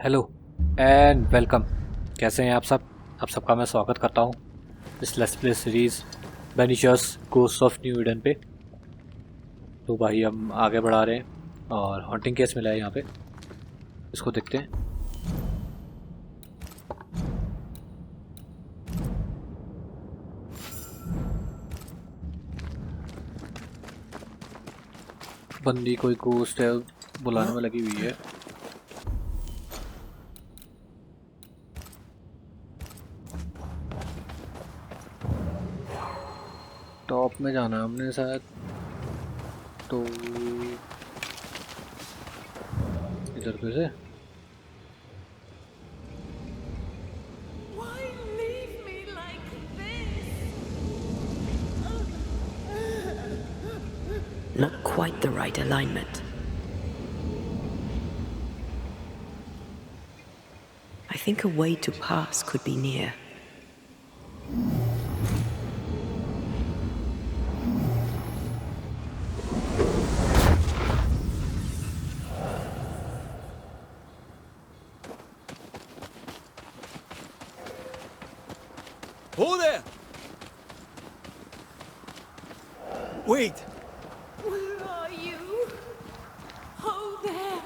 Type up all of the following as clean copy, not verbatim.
Hello and welcome. कैसे हैं आप सब? आप सबका मैं स्वागत करता हूं इस let's play series Banishers ghost of New Eden पे। तो भाई हम आगे बढ़ा रहे हैं और हॉन्टिंग केस मिला है यहाँ पे। इसको देखते हैं। बंदी कोई गोस्ट है, बुलाने में लगी हुई है। टॉप में जाना है हमने शायद। तो इधर कैसे? Why leave me like this? Not quite the right alignment. I think a way to pass could be near. Hold there! Wait! Where are you? Oh, there.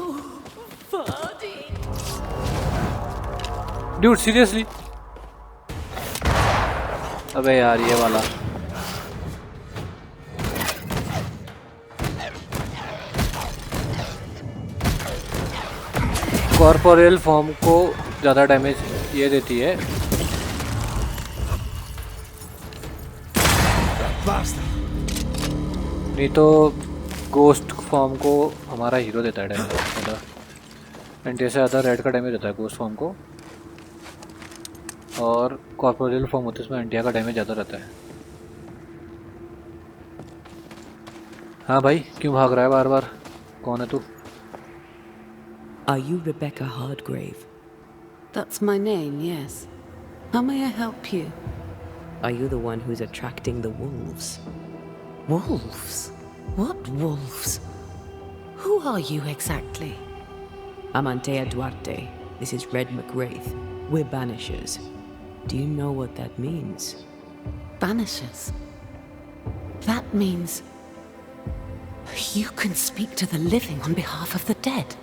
Oh, Vardy. Dude seriously? अबे यार ये वाला। Corporeal form को ज़्यादा damage ये देती है। नहीं तो गोस्ट फॉर्म को हमारा हीरो देता है डैमेज ज़्यादा। एंटिया से ज़्यादा रेड का डैमेज देता है गोस्ट फॉर्म को, और कॉर्पोरियल फॉर्म होता है उसमें एंटिया का डैमेज ज़्यादा रहता है। हाँ भाई, क्यों भाग रहा है बार बार? कौन है तू? Are you Rebecca Hardgrave? That's my name, yes. How may I help you? Are you the one who's attracting the wolves? Wolves? What wolves? Who are you exactly? I'm Antea Duarte. This is Red McWraith. We're Banishers. Do you know what that means? Banishers? That means you can speak to the living on behalf of the dead.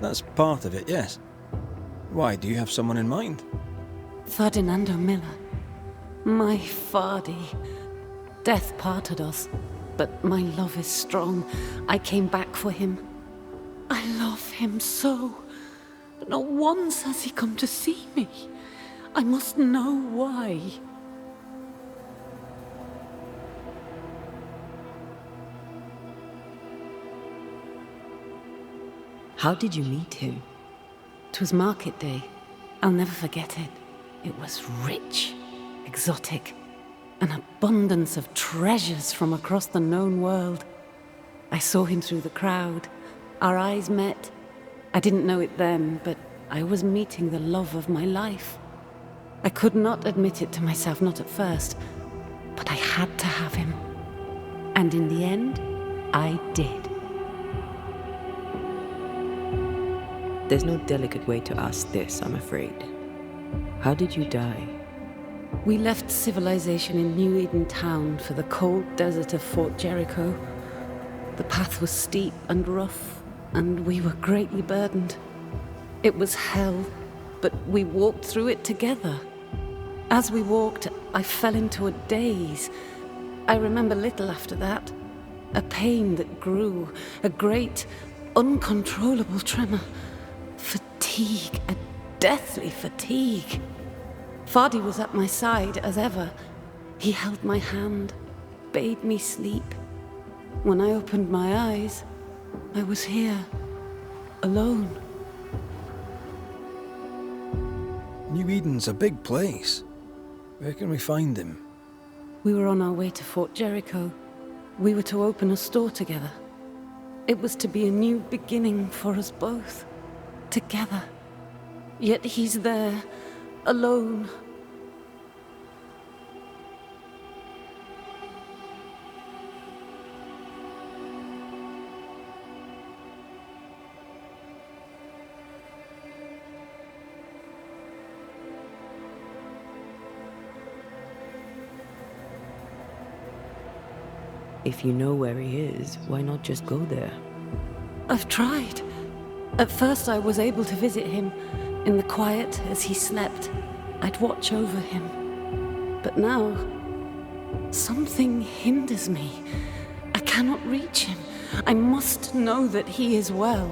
That's part of it, yes. Why, do you have someone in mind? Ferdinando Miller. My Fardy. Death parted us, but my love is strong. I came back for him. I love him so. But not once has he come to see me. I must know why. How did you meet him? 'Twas market day. I'll never forget it. It was rich, exotic, an abundance of treasures from across the known world. I saw him through the crowd. Our eyes met. I didn't know it then, but I was meeting the love of my life. I could not admit it to myself, not at first, but I had to have him. And in the end, I did. There's no delicate way to ask this, I'm afraid. How did you die? We left civilization in New Eden town for the cold desert of Fort Jericho. The path was steep and rough, and we were greatly burdened. It was hell, but we walked through it together. As we walked, I fell into a daze. I remember little after that. A pain that grew, a great, uncontrollable tremor. Fatigue, a deathly fatigue. Fardy was at my side as ever. He held my hand, bade me sleep. When I opened my eyes, I was here, alone. New Eden's a big place. Where can we find him? We were on our way to Fort Jericho. We were to open a store together. It was to be a new beginning for us both. Together. Yet he's there, alone. If you know where he is, why not just go there? I've tried. At first, I was able to visit him in the quiet as he slept. I'd watch over him. But now, something hinders me. I cannot reach him. I must know that he is well.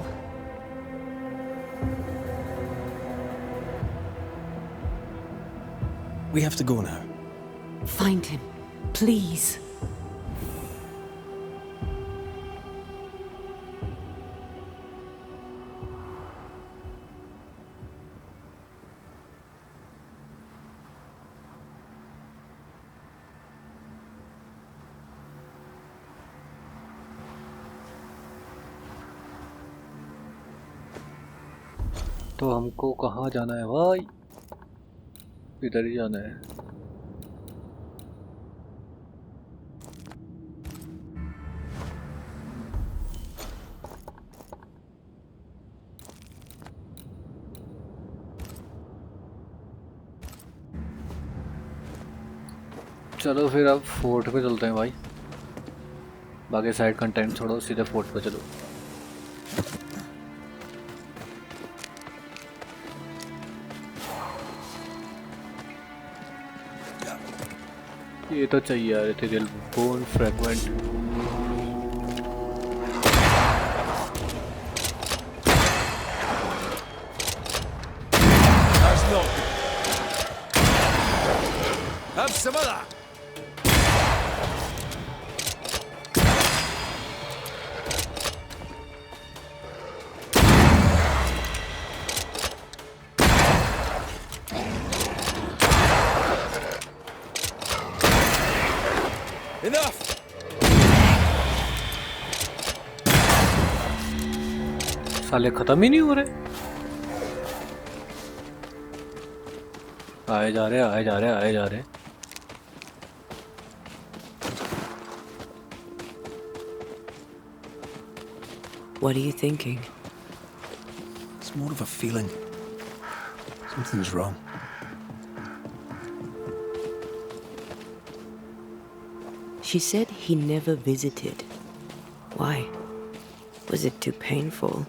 We have to go now. Find him, please. तो हमको कहाँ जाना है भाई? इधर ही जाना है। चलो फिर अब फोर्ट पे चलते हैं भाई। बाकी साइड कंटेंट छोड़ो, सीधे फोर्ट पे चलो। ये तो चाहिए यार, ethereal bone fragment. Have some of that. Enough. साले खत्म ही नहीं हो रहे। आए जा रहे, आए जा रहे, आए जा रहे। What are you thinking? It's more of a feeling. Something's wrong. She said he never visited. Why? Was it too painful?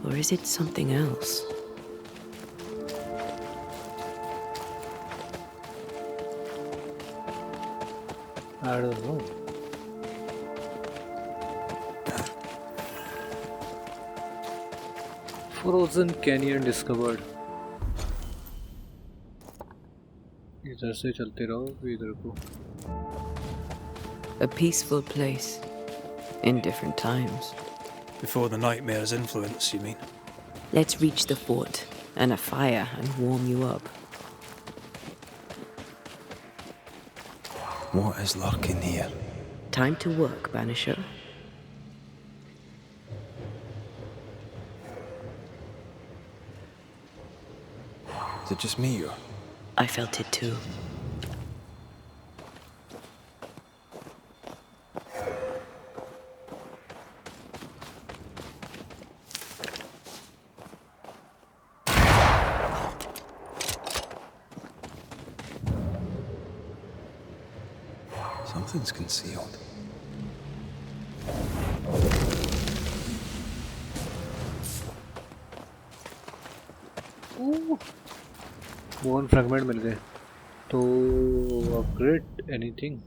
Or is it something else? I don't know. Frozen Canyon discovered. इधर से चलते रहो इधर को। A peaceful place. In different times. Before the nightmare's influence, you mean? Let's reach the fort and a fire and warm you up. What is lurking here? Time to work, Banisher. Is it just me or? I felt it too. Something's concealed. Bone fragment मिल गए। तो upgrade anything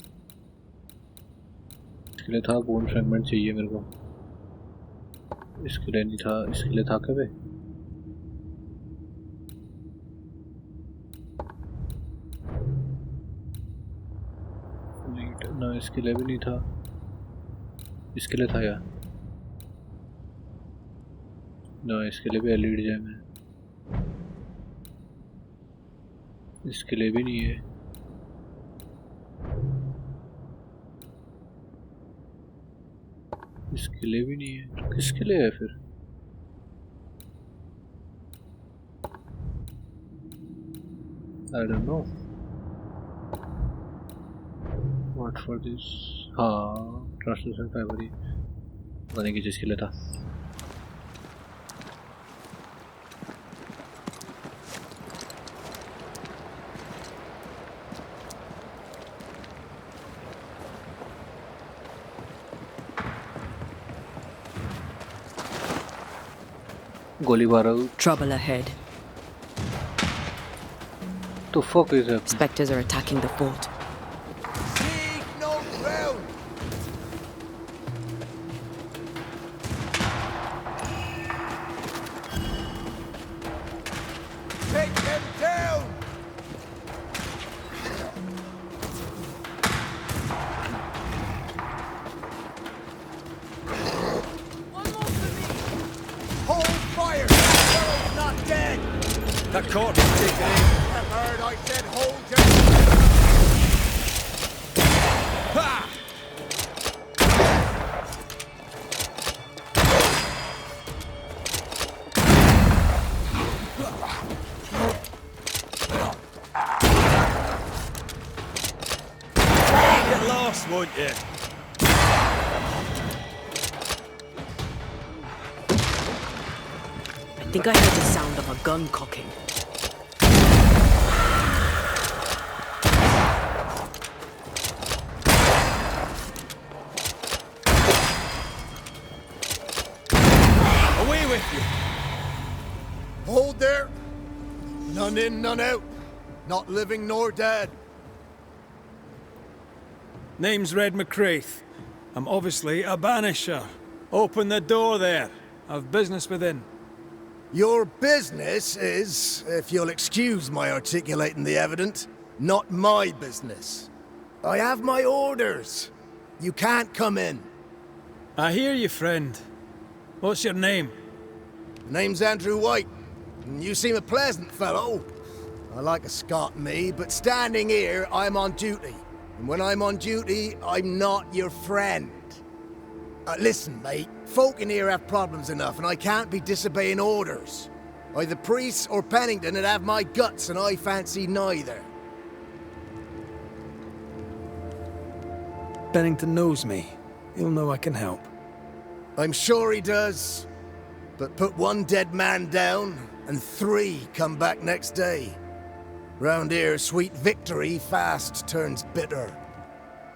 इसके लिए था, bone fragment चाहिए मेरे को। इसके लिए नहीं था, इसके लिए था क्या बे? ना इसके लिए भी नहीं था, इसके लिए था यार। ना इसके लिए भी एलईडी जैम है, इसके लिए भी नहीं है। इसके लिए भी नहीं है, तो किसके लिए है फिर? I don't know. What for this? हाँ, ट्रांसलेशन फाइबरी पता नहीं किस के लिए था। गोली मार रहा हूँ. Trouble ahead. तो fuck is happening? Specters are attacking the fort. Seek no ground. Take them down. One more for me. Hold fire. Fellow's not dead. That court is taken in. I heard I said hold your... Ha! Get lost, won't you? I think I heard the sound of a gun cocking. Away with you! Hold there. None in, none out. Not living nor dead. Name's Red McCraith. I'm obviously a banisher. Open the door there. I've business within. Your business is, if you'll excuse my articulating the evident, not my business. I have my orders. You can't come in. I hear you, friend. What's your name? Name's Andrew White. And you seem a pleasant fellow. I like a Scot, me, but standing here, I'm on duty. And when I'm on duty, I'm not your friend. Listen, mate. Folk in here have problems enough, and I can't be disobeying orders. Either priests or Pennington would have my guts, and I fancy neither. Bennington knows me. He'll know I can help. I'm sure he does. But put one dead man down, and 3 come back next day. Round here, sweet victory fast turns bitter.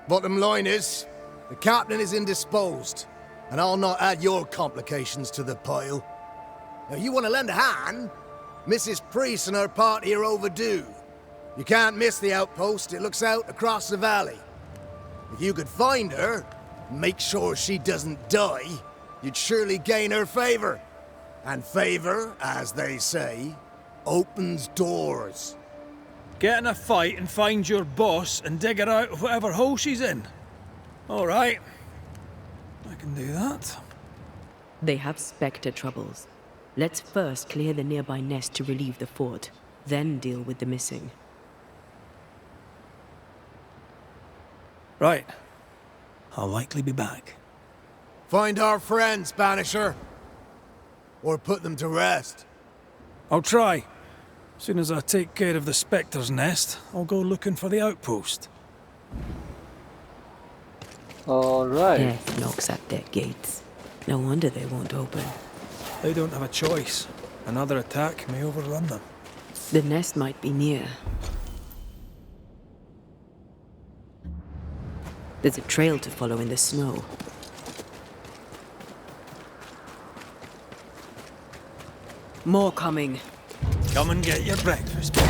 Bottom line is, the captain is indisposed, and I'll not add your complications to the pile. Now, you want to lend a hand? Mrs. Priest and her party are overdue. You can't miss the outpost, it looks out across the valley. If you could find her, and make sure she doesn't die, you'd surely gain her favor. And favor, as they say, opens doors. Get in a fight and find your boss and dig her out of whatever hole she's in. All right. I can do that. They have specter troubles. Let's first clear the nearby nest to relieve the fort, then deal with the missing. Right. I'll likely be back. Find our friends, Banisher. Or put them to rest. I'll try. As soon as I take care of the specter's nest, I'll go looking for the outpost. Alright. Death knocks at their gates. No wonder they won't open. They don't have a choice. Another attack may overrun them. The nest might be near. There's a trail to follow in the snow. More coming. Come and get your breakfast, boys.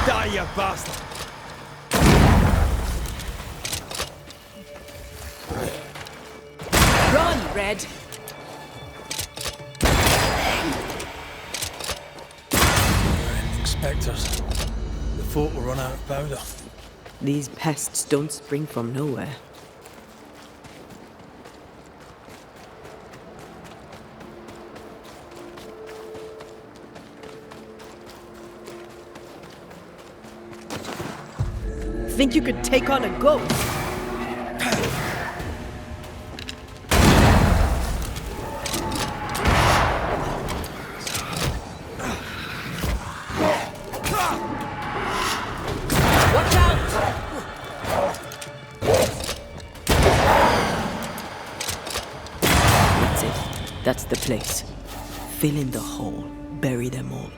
Die, you bastard! Run, Red! Ending specters. The fort will run out of powder. These pests don't spring from nowhere. Think you could take on a ghost? Watch out! That's it. That's the place. Fill in the hole. Bury them all.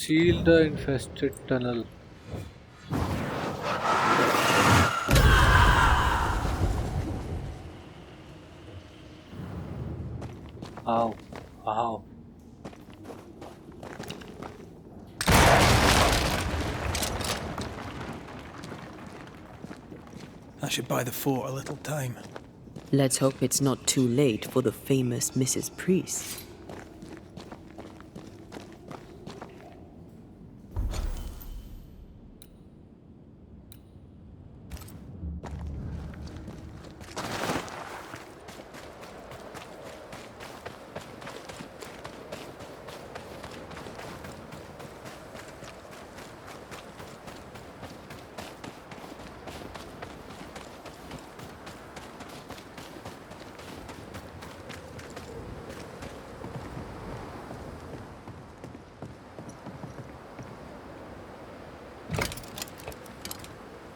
Seal the infested tunnel. Ow. Ow. I should buy the fort a little time. Let's hope it's not too late for the famous Mrs. Priest.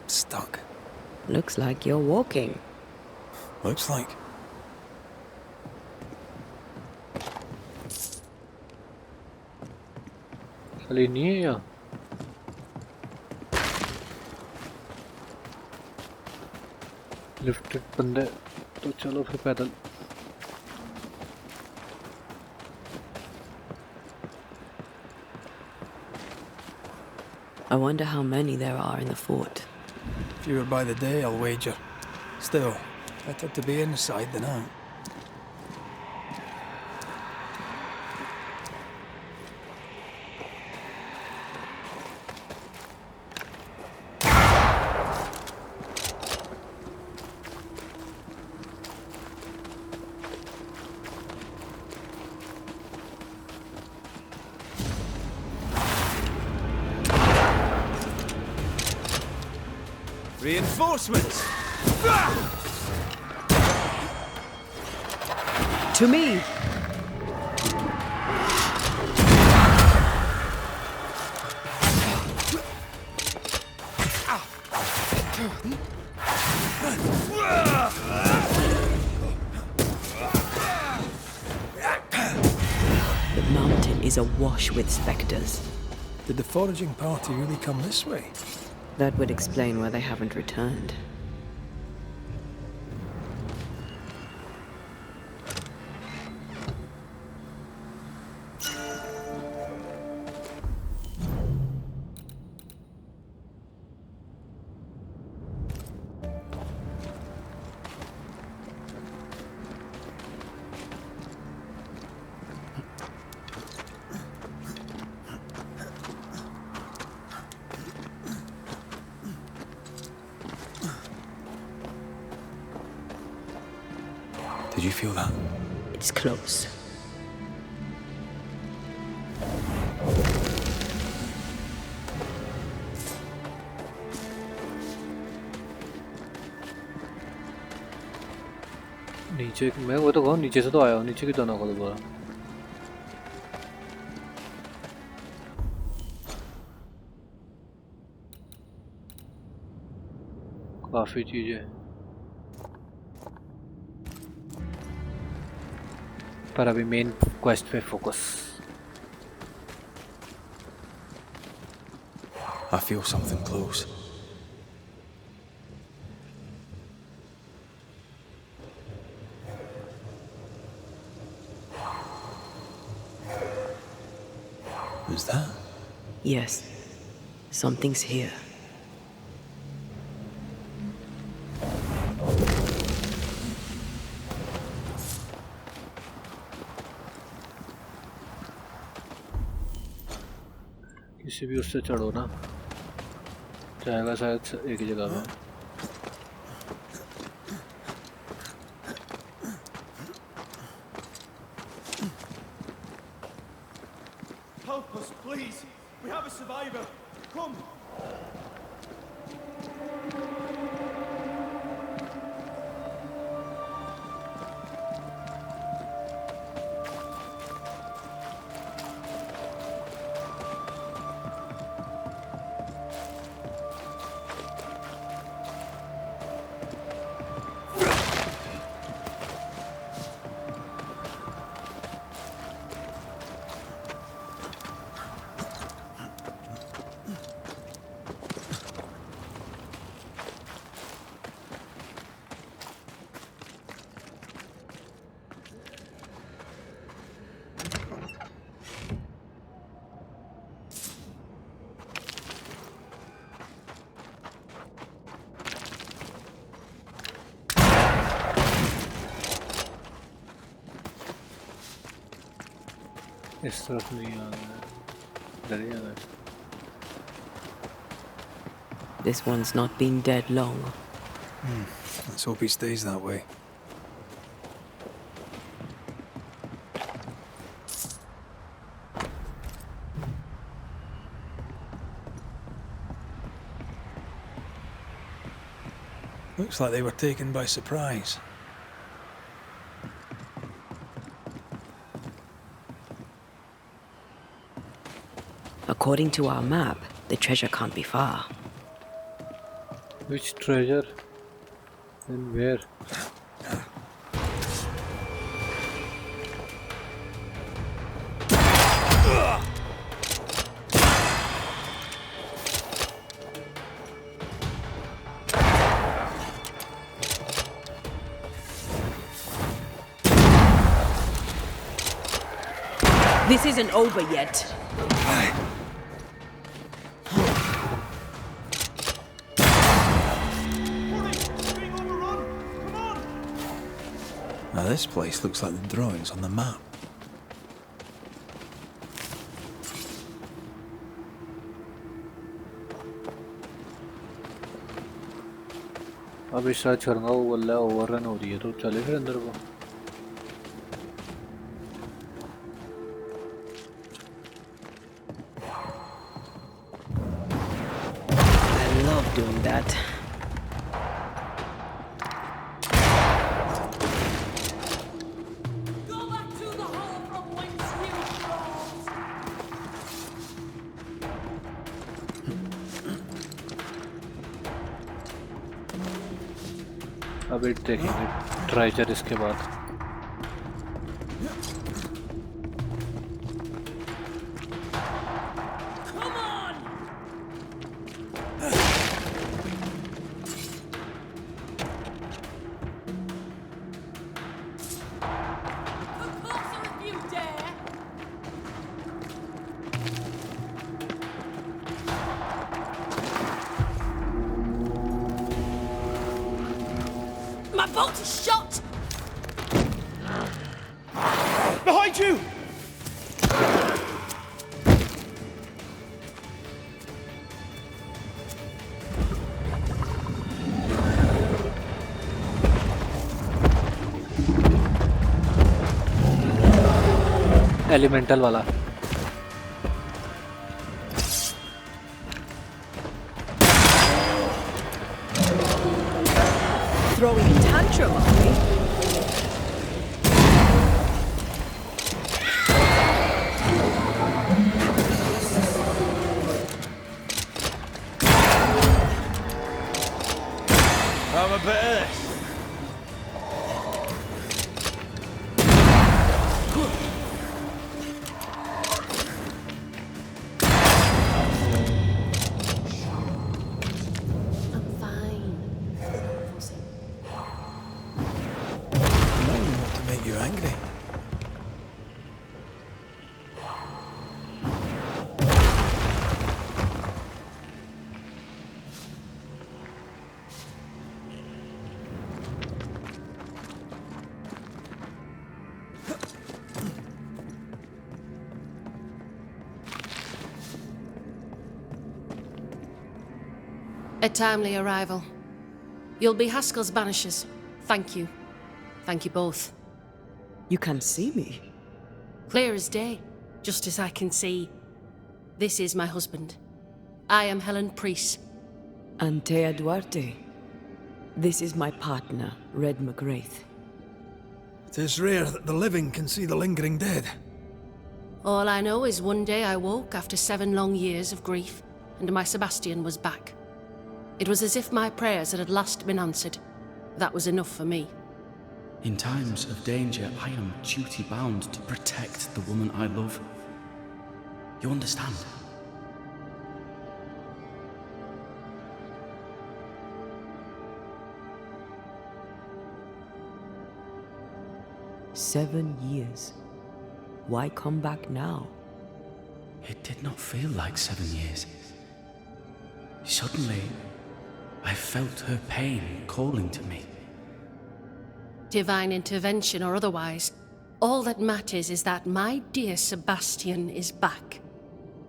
Stuck. Looks like you're walking. Looks like. खाली नहीं है यहाँ. Lifted बंदे तो चलो फिर पैदल. I wonder how many there are in the fort. Fewer by the day, I'll wager. Still, better to be inside than out. Reinforcements! To me! The mountain is awash with specters. Did the foraging party really come this way? That would explain why they haven't returned. Did you feel that? It's close. नीचे मैं वो तो कहूँ नीचे से तो आया हूँ नीचे की तो ना खोलो दोबारा. काफी चीजें पर अभी मेन क्वेस्ट पे focus. I feel something close. Who's that? Yes, something's here. किसी भी उससे चढ़ो ना जाएगा शायद एक ही जगह में. Help us, please. We have a survivor. Come. इस तरफ नहीं आना है, इधर ही आना है। This one's not been dead long. Let's hope he stays that way. Looks like they were taken by surprise. According to our map, the treasure can't be far. Which treasure and where? This isn't over yet. Now this place looks like the drawings on the map. अब इस रात करूँगा वो बल्ला overrun हो रही है तो चले फिर अंदर को। I love doing that. Go back to the hole from whence you rose. अब इट देखेंगे ट्रेजर इसके बाद। Come on! Come closer if you dare! My bolt is shot! Behind you! Elemental वाला। Throwing a tantrum, are we? Have a bit of this. I'm fine. Nothing more to make you angry. A timely arrival. You'll be Haskell's Banishers. Thank you. Thank you both. You can see me. Clear as day, just as I can see. This is my husband. I am Helen Priest. Antea Duarte. This is my partner, Red McGrath. It is rare that the living can see the lingering dead. All I know is one day I woke after 7 long years of grief, and my Sebastian was back. It was as if my prayers had at last been answered. That was enough for me. In times of danger, I am duty-bound to protect the woman I love. You understand? Seven years. Why come back now? It did not feel like 7 years. Suddenly, I felt her pain calling to me. Divine intervention or otherwise, All that matters is that my dear Sebastian is back.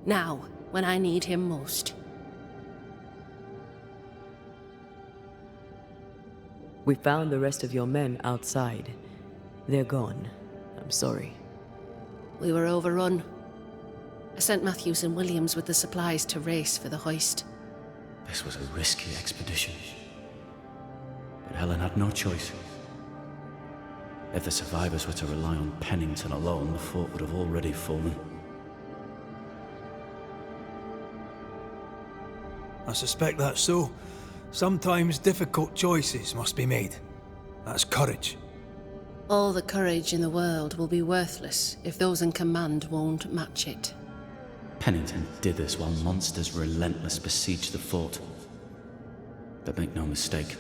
Now, when I need him most. We found the rest of your men outside. They're gone. I'm sorry. We were overrun. I sent Matthews and Williams with the supplies to race for the hoist. This was a risky expedition. But Helen had no choice. If the survivors were to rely on Pennington alone, the fort would have already fallen. I suspect that's so. Sometimes difficult choices must be made. That's courage. All the courage in the world will be worthless if those in command won't match it. Pennington did this while monsters relentless besieged the fort. But make no mistake,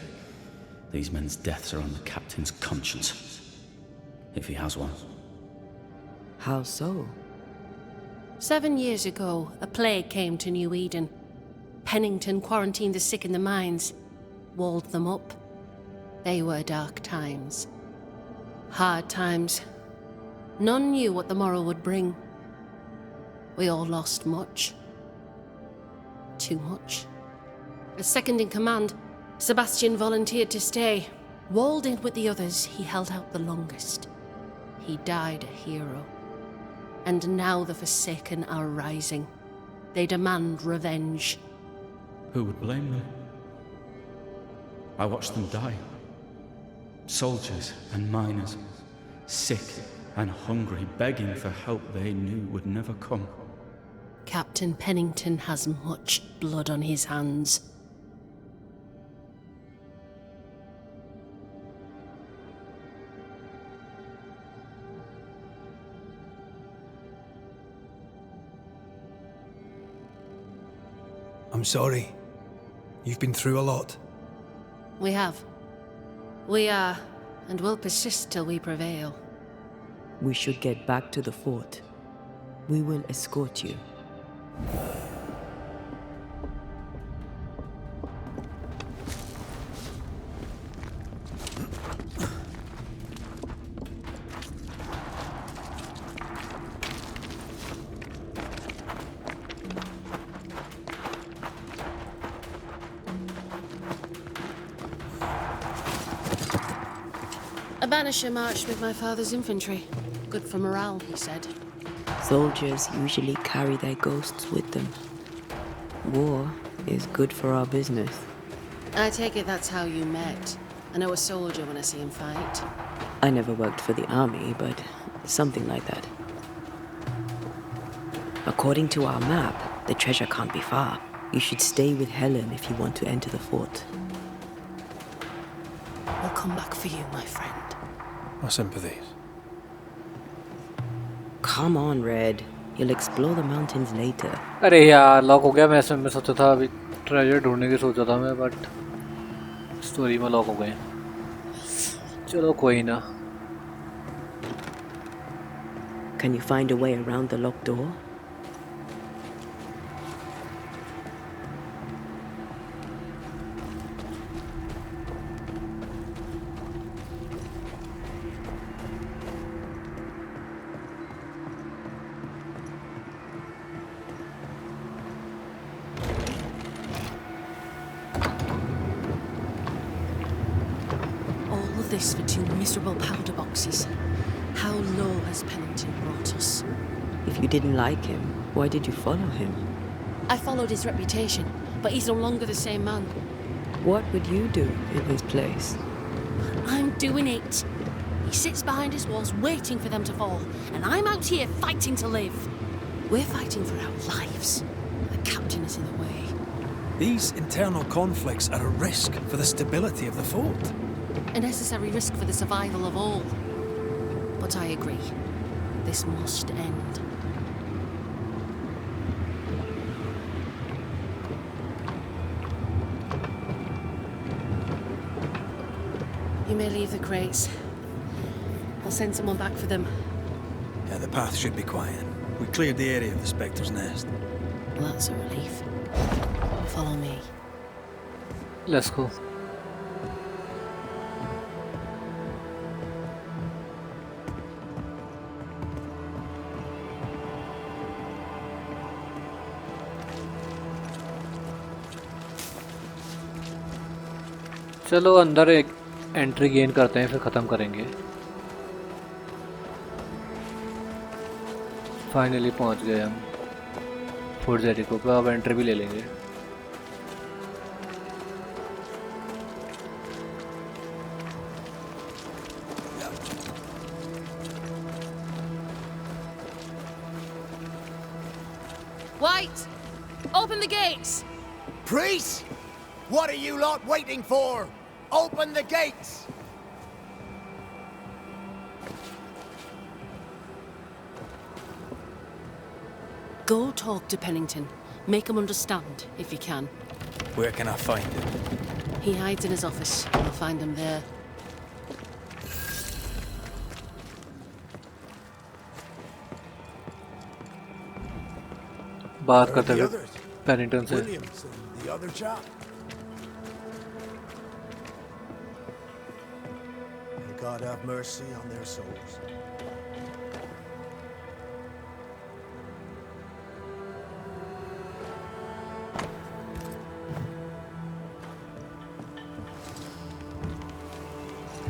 these men's deaths are on the captain's conscience. If he has one. How so? 7 years ago, a plague came to New Eden. Pennington quarantined the sick in the mines, walled them up. They were dark times. Hard times. None knew what the morrow would bring. We all lost much. Too much. As second in command, Sebastian volunteered to stay. Walled in with the others, he held out the longest. He died a hero. And now the Forsaken are rising. They demand revenge. Who would blame them? I watched them die. Soldiers and miners, sick and hungry, begging for help they knew would never come. Captain Pennington has much blood on his hands. I'm sorry. You've been through a lot. We have. We are, and will persist till we prevail. We should get back to the fort. We will escort you. A banisher marched with my father's infantry. Good for morale, he said. Soldiers usually carry their ghosts with them. War is good for our business. I take it that's how you met. I know a soldier when I see him fight. I never worked for the army, but something like that. According to our map, the treasure can't be far. You should stay with Helen if you want to enter the fort. We'll come back for you, my friend. My sympathies. Come on, Red. You'll explore the mountains later. अरे यार lock हो गया। मैं सोचा था अभी treasure ढूंढने की सोचा था मैं, बट स्टोरी में लॉक हो गए। चलो कोई ना। Can you find a way around the locked door? This for 2 miserable powder boxes. How low has Pennington brought us? If you didn't like him, why did you follow him? I followed his reputation, but he's no longer the same man. What would you do in his place? I'm doing it. He sits behind his walls waiting for them to fall, and I'm out here fighting to live. We're fighting for our lives. The captain is in the way. These internal conflicts are a risk for the stability of the fort. A necessary risk for the survival of all. But I agree. This must end. You may leave the crates. I'll send someone back for them. Yeah, the path should be quiet. We cleared the area of the specter's nest. Well, that's a relief. Follow me. Let's go. चलो अंदर एक entry gain करते हैं, फिर ख़त्म करेंगे। Finally पहुंच गए हम फोर्ट जेरिको पे, अब एंट्री भी ले लेंगे। Wait! Open the gates! Priests? What are you lot waiting for? Open the gates! Go talk to Pennington. Make him understand, if you can. Where can I find him? He hides in his office. I'll find him there. बात Where are करते the हुए others? Pennington से। Williams and the other chap? May God have mercy on their souls.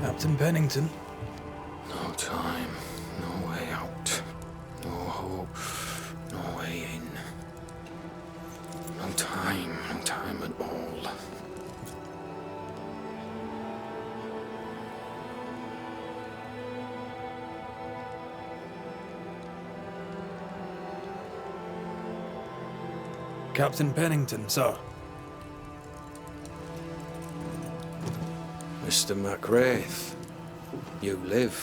Captain Pennington. No time, no way out. No hope, no way in. No time at all. Captain Pennington, sir. Mr. McWraith, you live.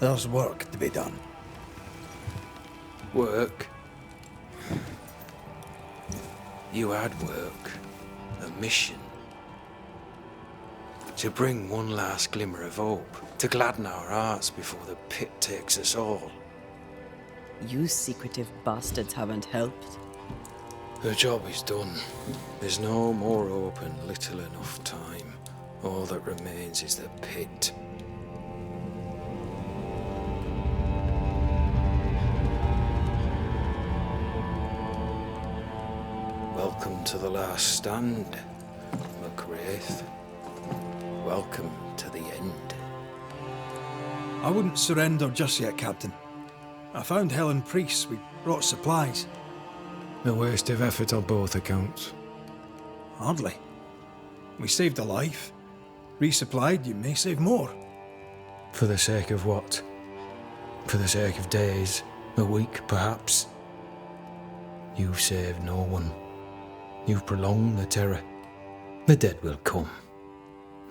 There's work to be done. Work? You had work. A mission. To bring one last glimmer of hope. To gladden our hearts before the pit takes us all. You secretive bastards haven't helped. The job is done. There's no more hope and little enough time. All that remains is the pit. Welcome to the last stand, McWraith. Welcome to the end. I wouldn't surrender just yet, Captain. I found Helen Priest. We brought supplies. A waste of effort on both accounts. Hardly. We saved a life. Resupplied, you may save more. For the sake of what? For the sake of days, a week perhaps? You've saved no one. You've prolonged the terror. The dead will come.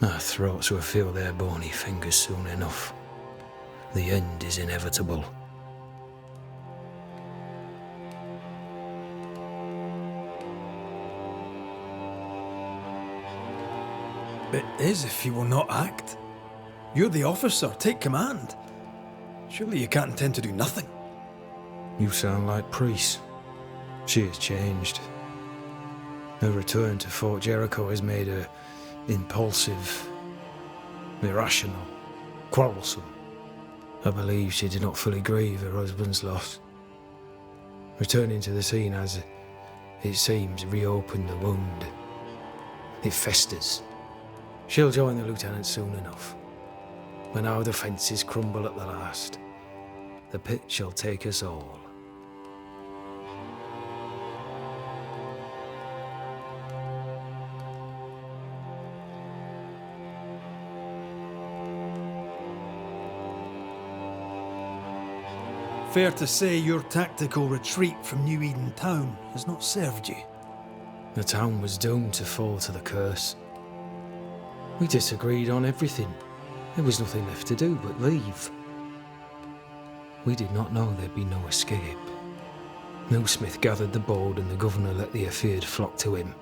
Our throats will feel their bony fingers soon enough. The end is inevitable. It is if you will not act. You're the officer, take command. Surely you can't intend to do nothing. You sound like Priest. She has changed. Her return to Fort Jericho has made her impulsive, irrational, quarrelsome. I believe she did not fully grieve her husband's loss. Returning to the scene has, it seems, reopened the wound. It festers. She'll join the lieutenant soon enough. When our defences crumble at the last, the pit shall take us all. Fair to say your tactical retreat from New Eden town has not served you. The town was doomed to fall to the curse. We disagreed on everything. There was nothing left to do but leave. We did not know there'd be no escape. Millsmith gathered the board and the governor let the afeared flock to him.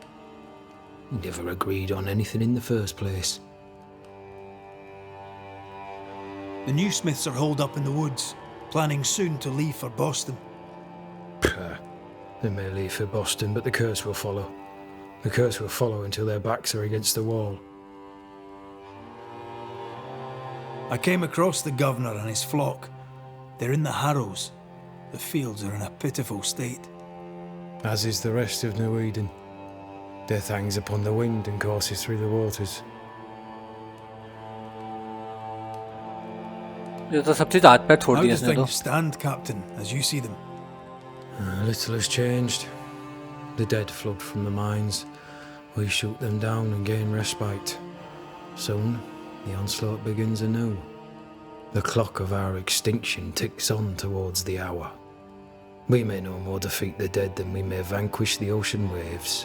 We never agreed on anything in the first place. The new Smiths are holed up in the woods, planning soon to leave for Boston. They may leave for Boston, but the curse will follow. The curse will follow until their backs are against the wall. I came across the governor and his flock. They're in the harrows. The fields are in a pitiful state. As is the rest of New Eden. Death hangs upon the wind and courses through the waters. ये तो सब चीज हाथ पैर छोड़ How the do इसने तो things stand, Captain, as you see them? Little has changed. The dead flood from the mines. We shoot them down and gain respite. Soon, the onslaught begins anew. The clock of our extinction ticks on towards the hour. We may no more defeat the dead than we may vanquish the ocean waves.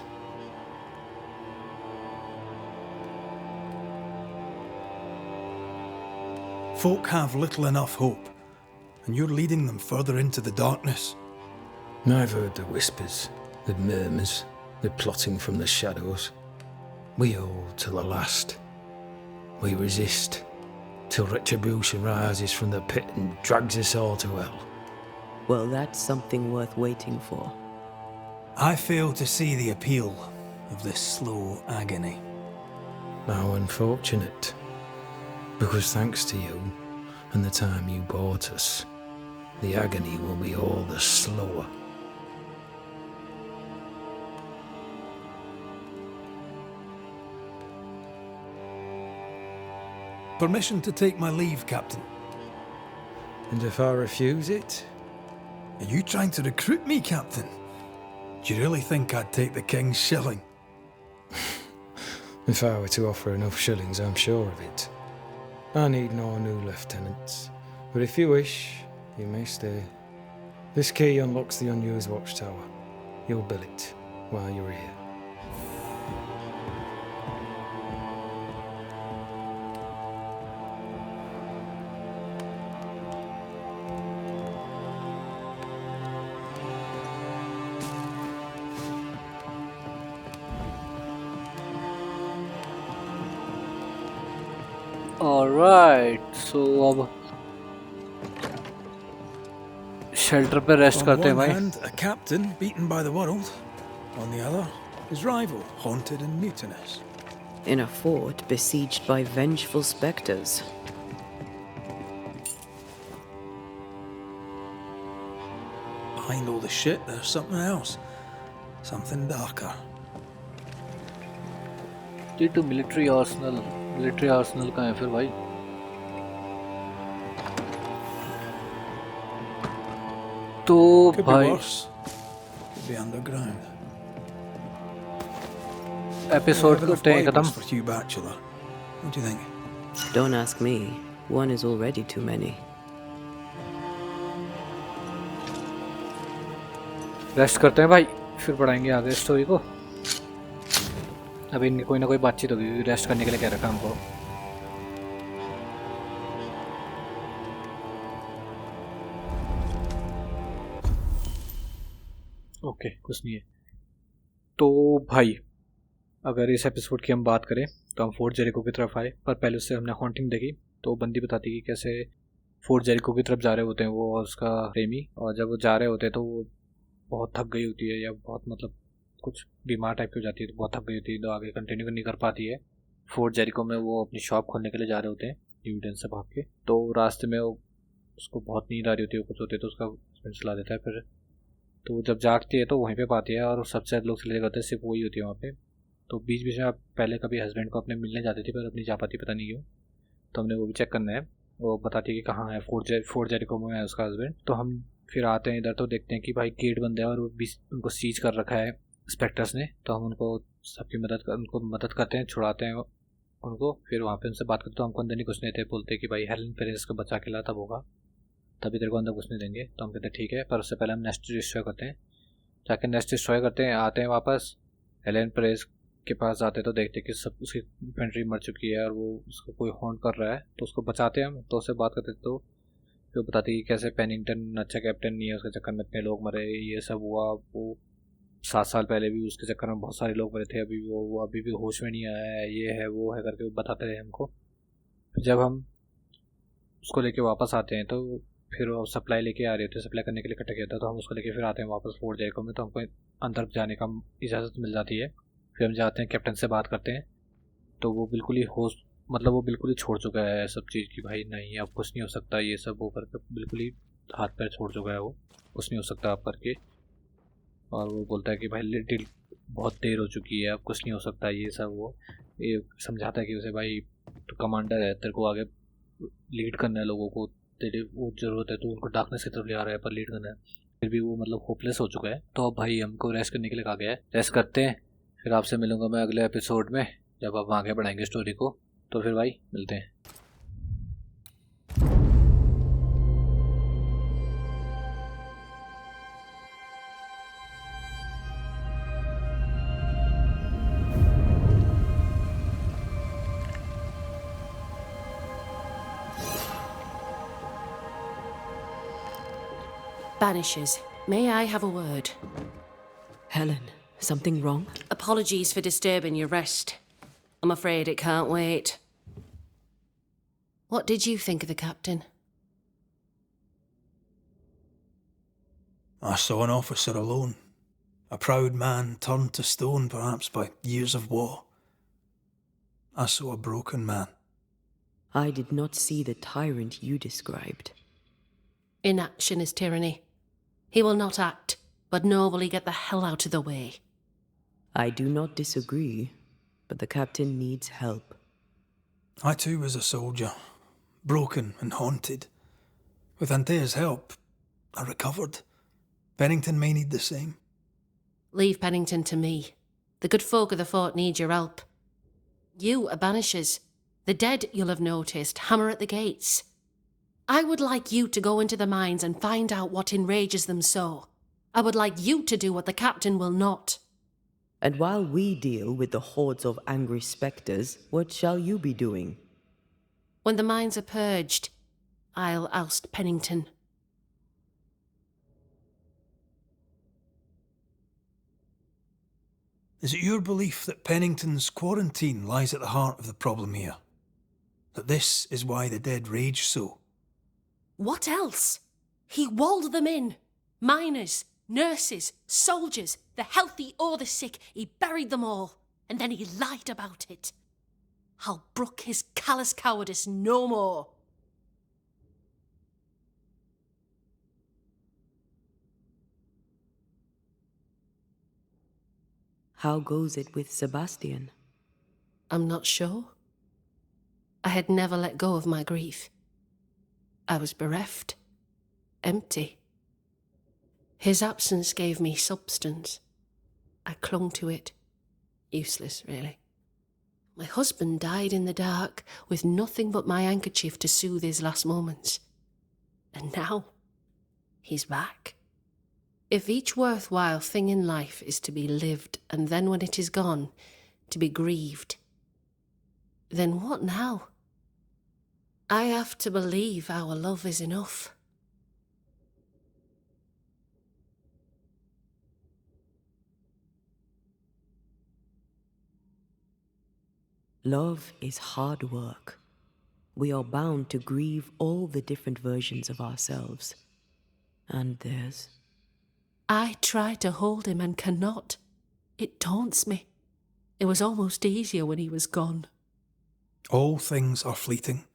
Folk have little enough hope, and you're leading them further into the darkness. I've heard the whispers, the murmurs, the plotting from the shadows. We hold till the last. We resist, till retribution rises from the pit and drags us all to hell. Well, that's something worth waiting for. I fail to see the appeal of this slow agony. How unfortunate. Because thanks to you and the time you bought us, the agony will be all the slower. Permission to take my leave, Captain. And if I refuse it? Are you trying to recruit me, Captain? Do you really think I'd take the King's shilling? If I were to offer enough shillings, I'm sure of it. I need no new lieutenants. But if you wish, you may stay. This key unlocks the unused watchtower. You'll bill it while you're here. Alright so अब shelter पे rest On करते हैं one भाई hand, a captain beaten by the world. On the other, his rival, haunted and mutinous. In a fort besieged by vengeful specters. Behind all the shit, there's something else. Something darker. ये तो military Arsenal कहाँ है फिर भाई तो Could be भाई worse. Could be underground. Episode Have enough करते हैं Bibles खत्म for Hugh Bachelor. What do you think? Don't ask me. One is already too many. Rest करते हैं भाई फिर पढ़ाएंगे आगे स्टोरी को अभी इनकी कोई ना कोई बातचीत होगी रेस्ट करने के लिए कह रखा हमको ओके कुछ नहीं है तो भाई अगर इस एपिसोड की हम बात करें तो हम फोर्ट जेरिको की तरफ आए पर पहले उससे हमने हॉन्टिंग देखी तो बंदी बताती कि कैसे फोर्ट जेरिको की तरफ जा रहे होते हैं वो और उसका प्रेमी और जब वो जा रहे होते हैं तो वो बहुत थक गई होती है या बहुत मतलब कुछ बीमार टाइप की हो जाती है तो बहुत थक गई होती है तो आगे कंटिन्यू नहीं कर पाती है फोर्ट जेरिको में वो अपनी शॉप खोलने के लिए जा रहे होते हैं न्यू ईडन से भाग के तो रास्ते में वो उसको बहुत नींद आ रही होती है कुछ होते तो उसका हस्बैंड चला देता है फिर तो जब जागती है तो वहीं पे पाती है और सबसे ज़्यादा लोग चले जाते हैं सिर्फ वही होती है वहाँ पे तो बीच बीच में आप पहले कभी हस्बैंड को अपने मिलने जाती थी पर अपनी जा पाती पता नहीं क्यों तो हमने वो भी चेक करना है वो बताती है कि कहाँ है फोर्ट जेरिको में है उसका हस्बैंड तो हम फिर आते हैं इधर तो देखते हैं कि भाई गेट बंद है और वो भी उनको सीज कर रखा है स्पेक्टर्स ने तो हम उनको सबकी उनको मदद करते हैं छुड़ाते हैं उनको फिर वहाँ पे उनसे बात करते तो हमको अंदर नहीं घुसने थे बोलते कि भाई हेलन पेरेंट्स को बचा के ला तब होगा तभी तेरे को अंदर घुसने देंगे तो हम कहते हैं ठीक है पर उससे पहले हम नेस्ट डिस्ट्रॉय करते हैं जाके नेस्ट डिस्ट्रॉय करते हैं आते हैं वापस हेलन पेरेंट्स के पास जाते हैं तो देखते हैं कि सब उसकी इन्फेंट्री मर चुकी है और वो उसको कोई हॉन्ट कर रहा है तो उसको बचाते हैं हम तो उससे बात करते तो फिर बताती है कि कैसे पेनिंगटन अच्छा कैप्टन नहीं है उसके चक्कर में इतने लोग मरे ये सब हुआ वो 7 साल पहले भी उसके चक्कर में बहुत सारे लोग मरे थे अभी वो अभी भी होश में नहीं आया है ये है वो है करके वो बताते रहे हमको फिर जब हम उसको लेके वापस आते हैं तो फिर वो सप्लाई लेके आ रहे थे सप्लाई करने के लिए इकट्ठा किया था तो हम उसको लेके फिर आते हैं वापस फोर्ट जेरिको में तो हमको अंदर जाने का इजाज़त मिल जाती है फिर हम जाते हैं कैप्टन से बात करते हैं तो वो बिल्कुल ही होश मतलब वो बिल्कुल ही छोड़ चुका है सब चीज़ की भाई नहीं अब कुछ नहीं हो सकता ये सब वो करके बिल्कुल ही हाथ पैर छोड़ चुका है वो कुछ नहीं हो सकता आप करके और वो बोलता है कि भाई बहुत देर हो चुकी है, अब कुछ नहीं हो सकता ये सब। वो ये समझाता है कि उसे भाई तो कमांडर है, तेरे को आगे लीड करना है लोगों को, तेरे वो ज़रूरत है, तो उनको डार्कनेस की तरफ ले आ रहा है पर लीड करना है। फिर भी वो मतलब होपलेस हो चुका है। तो अब भाई हमको रेस्ट करने के लिए कहा गया है, रेस्ट करते हैं। फिर आपसे मिलूंगा मैं अगले एपिसोड में जब आप आगे बढ़ाएंगे स्टोरी को। तो फिर भाई मिलते हैं। Banishers, may I have a word? Helen, something wrong? Apologies for disturbing your rest. I'm afraid it can't wait. What did you think of the captain? I saw an officer alone. A proud man turned to stone, perhaps by years of war. I saw a broken man. I did not see the tyrant you described. Inaction is tyranny. He will not act, but nobly get the hell out of the way. I do not disagree, but the captain needs help. I too was a soldier, broken and haunted. With Antea's help, I recovered. Pennington may need the same. Leave Pennington to me. The good folk of the fort need your help. You are Banishers. The dead, you'll have noticed, hammer at the gates. I would like you to go into the mines and find out what enrages them so. I would like you to do what the captain will not. And while we deal with the hordes of angry specters, what shall you be doing? When the mines are purged, I'll oust Pennington. Is it your belief that Pennington's quarantine lies at the heart of the problem here? That this is why the dead rage so? What else? He walled them in. Miners, nurses, soldiers, the healthy or the sick, he buried them all. And then he lied about it. I'll brook his callous cowardice no more. How goes it with Sebastian? I'm not sure. I had never let go of my grief. I was bereft, empty. His absence gave me substance. I clung to it. Useless, really. My husband died in the dark with nothing but my handkerchief to soothe his last moments. And now, he's back. If each worthwhile thing in life is to be lived, and then when it is gone, to be grieved, then what now? I have to believe our love is enough. Love is hard work. We are bound to grieve all the different versions of ourselves. And theirs. I try to hold him and cannot. It taunts me. It was almost easier when he was gone. All things are fleeting.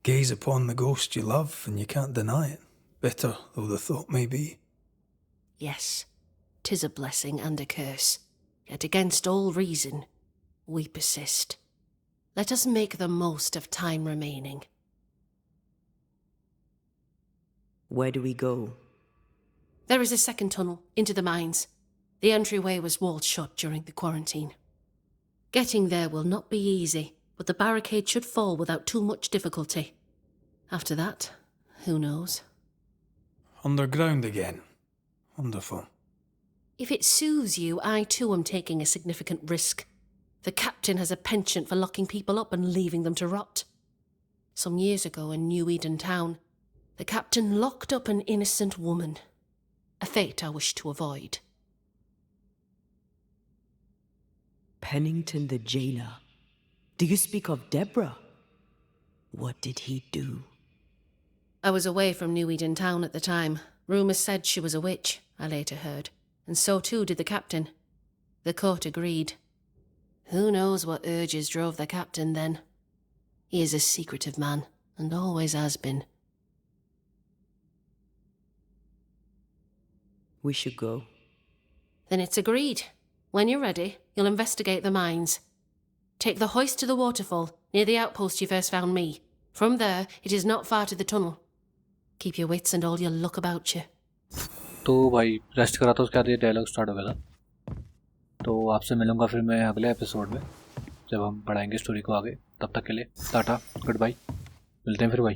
Gaze upon the ghost you love and you can't deny it, bitter though the thought may be. Yes, 'tis a blessing and a curse. Yet against all reason, we persist. Let us make the most of time remaining. Where do we go? There is a second tunnel into the mines. The entryway was walled shut during the quarantine. Getting there will not be easy, but the barricade should fall without too much difficulty. After that, who knows? Underground again. Wonderful. If it soothes you, I too am taking a significant risk. The captain has a penchant for locking people up and leaving them to rot. Some years ago in New Eden town, the captain locked up an innocent woman. A fate I wish to avoid. Pennington the jailer. Do you speak of Deborah? What did he do? I was away from New Eden town at the time. Rumours said she was a witch, I later heard. And so too did the captain. The court agreed. Who knows what urges drove the captain then? He is a secretive man, and always has been. We should go. Then it's agreed. When you're ready, you'll investigate the mines. Take the hoist to the waterfall, near the outpost you first found me. From there, it is not far to the tunnel. Keep your wits and all your luck about you. तो भाई rest करा तो उसके बाद ये dialogue start हो गया था। तो आपसे मिलूंगा फिर मैं अगले एपिसोड में जब हम बढ़ाएंगे स्टोरी को आगे। तब तक के लिए टाटा, गुड बाय, मिलते हैं फिर भाई।